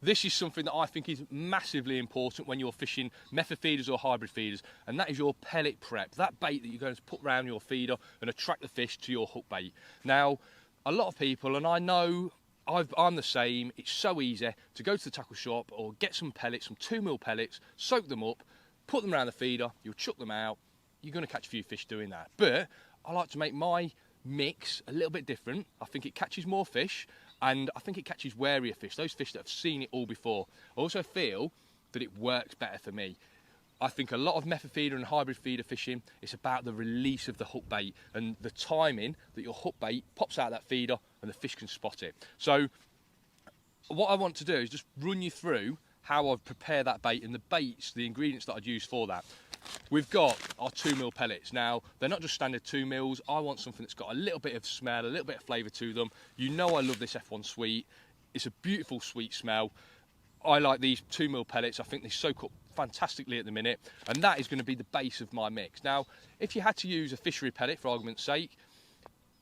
This is something that I think is massively important when you're fishing method feeders or hybrid feeders, and that is your pellet prep. That bait that you're going to put around your feeder and attract the fish to your hook bait. Now, a lot of people, and I know I'm the same, it's so easy to go to the tackle shop or get some pellets, some 2mm pellets, soak them up, put them around the feeder, you'll chuck them out, you're going to catch a few fish doing that. But I like to make my mix a little bit different. I think it catches more fish, and I think it catches warier fish, those fish that have seen it all before. I also feel that it works better for me. I think a lot of method feeder and hybrid feeder fishing, it's about the release of the hook bait and the timing that your hook bait pops out of that feeder and the fish can spot it. So what I want to do is just run you through how I'd prepare that bait and the baits, the ingredients that I'd use for that. We've got our 2mm pellets. Now, they're not just standard 2mm. I want something that's got a little bit of smell, a little bit of flavour to them. You know I love this F1 Sweet. It's a beautiful sweet smell. I like these 2mm pellets. I think they soak up fantastically at the minute, and that is going to be the base of my mix. Now, if you had to use a fishery pellet, for argument's sake,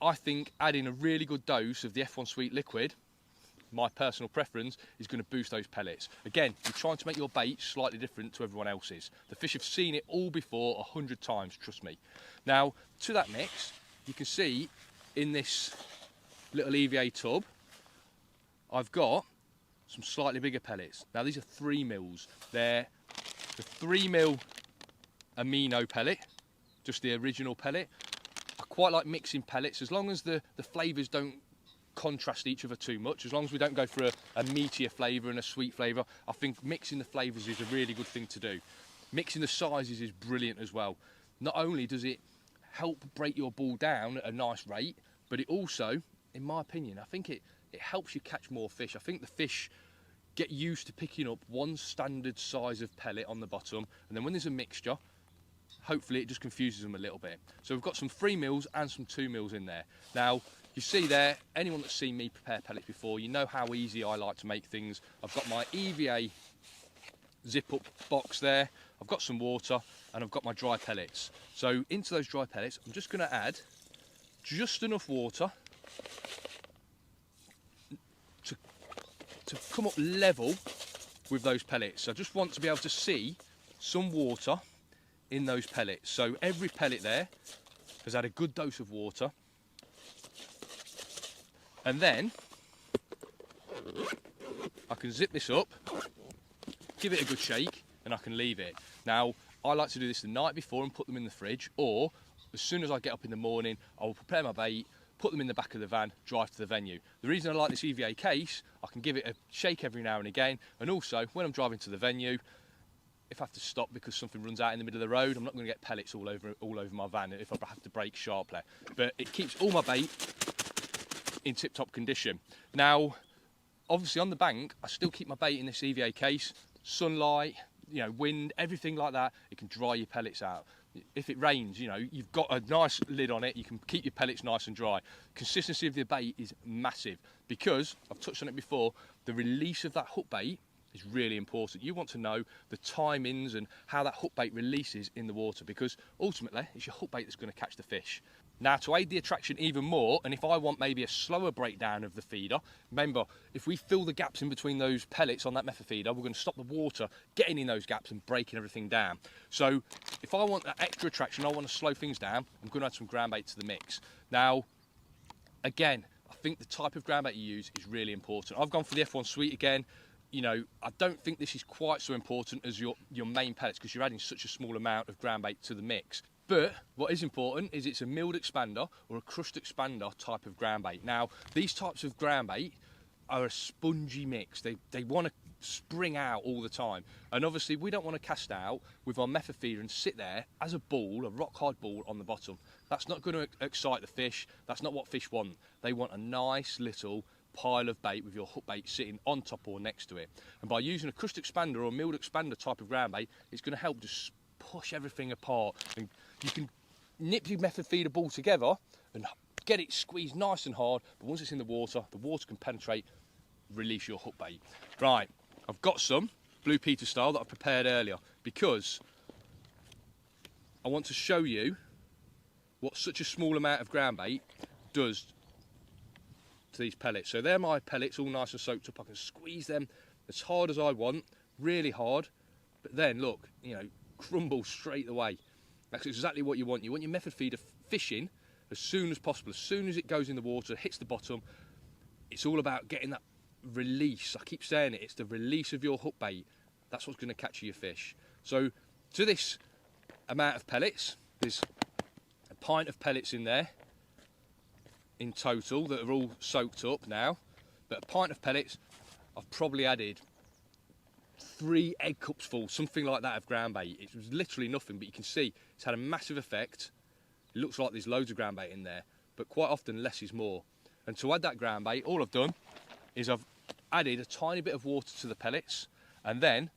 I think adding a really good dose of the F1 Sweet liquid, my personal preference, is going to boost those pellets. Again, you're trying to make your bait slightly different to everyone else's. The fish have seen it all before 100 times, trust me. Now, to that mix, you can see in this little EVA tub, I've got some slightly bigger pellets. Now, these are 3mm. They're the 3mm amino pellet, just the original pellet. I quite like mixing pellets, as long as the flavours don't contrast each other too much, as long as we don't go for a meatier flavour and a sweet flavour. I think mixing the flavours is a really good thing to do. Mixing the sizes is brilliant as well. Not only does it help break your ball down at a nice rate, but it also, in my opinion, I think it helps you catch more fish. I think the fish get used to picking up one standard size of pellet on the bottom, and then when there's a mixture, hopefully it just confuses them a little bit. So we've got some 3mm and some 2mm in there. Now, you see there, anyone that's seen me prepare pellets before, you know how easy I like to make things. I've got my EVA zip-up box there, I've got some water, and I've got my dry pellets. So into those dry pellets, I'm just going to add just enough water to come up level with those pellets. So I just want to be able to see some water in those pellets. So every pellet there has had a good dose of water. And then I can zip this up, give it a good shake, and I can leave it. Now, I like to do this the night before and put them in the fridge, or as soon as I get up in the morning, I will prepare my bait, put them in the back of the van, drive to the venue. The reason I like this EVA case, I can give it a shake every now and again, and also when I'm driving to the venue, if I have to stop because something runs out in the middle of the road, I'm not going to get pellets all over my van if I have to brake sharply. But it keeps all my bait in tip-top condition. Now, obviously on the bank, I still keep my bait in this EVA case. Sunlight, you know, wind, everything like that, it can dry your pellets out. If it rains, you know, you've got a nice lid on it, you can keep your pellets nice and dry. Consistency of the bait is massive because, I've touched on it before, the release of that hook bait is really important. You want to know the timings and how that hook bait releases in the water, because ultimately it's your hook bait that's going to catch the fish. Now, to aid the attraction even more, and if I want maybe a slower breakdown of the feeder, remember, if we fill the gaps in between those pellets on that method feeder, we're going to stop the water getting in those gaps and breaking everything down. So if I want that extra attraction, I want to slow things down, I'm going to add some groundbait to the mix. Now, again, I think the type of groundbait you use is really important. I've gone for the F1 Sweet again. You know, I don't think this is quite so important as your main pellets, because you're adding such a small amount of groundbait to the mix. But what is important is it's a milled expander or a crushed expander type of groundbait. Now, these types of groundbait are a spongy mix. They want to spring out all the time. And obviously, we don't want to cast out with our method feeder and sit there as a ball, a rock hard ball on the bottom. That's not going to excite the fish. That's not what fish want. They want a nice little pile of bait with your hook bait sitting on top or next to it. And by using a crushed expander or milled expander type of groundbait, it's going to help just push everything apart, and you can nip your method feeder ball together and get it squeezed nice and hard, but once it's in the water can penetrate, release your hook bait. Right, I've got some Blue Peter style that I prepared earlier because I want to show you what such a small amount of groundbait does to these pellets. So they're my pellets, all nice and soaked up. I can squeeze them as hard as I want, really hard, but then look, you know, crumble straight away. That's exactly what you want. You want your method feeder fishing as soon as possible. As soon as it goes in the water, hits the bottom, it's all about getting that release. I keep saying it, it's the release of your hook bait. That's what's going to catch you your fish. So to this amount of pellets, there's a pint of pellets in there in total that are all soaked up now. But a pint of pellets, I've probably added 3 egg cups full, something like that, of ground bait. It was literally nothing, but you can see it's had a massive effect. It looks like there's loads of ground bait in there, but quite often less is more. And to add that ground bait, all I've done is I've added a tiny bit of water to the pellets and then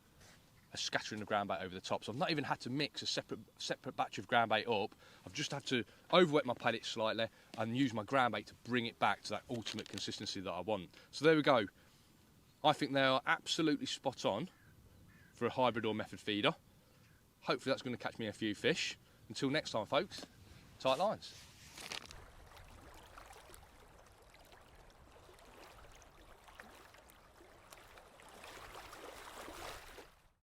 a scattering of ground bait over the top. So I've not even had to mix a separate batch of ground bait up. I've just had to overwet my pellets slightly and use my ground bait to bring it back to that ultimate consistency that I want. So there we go. I think they are absolutely spot on for a hybrid or method feeder. Hopefully that's going to catch me a few fish. Until next time, folks, tight lines.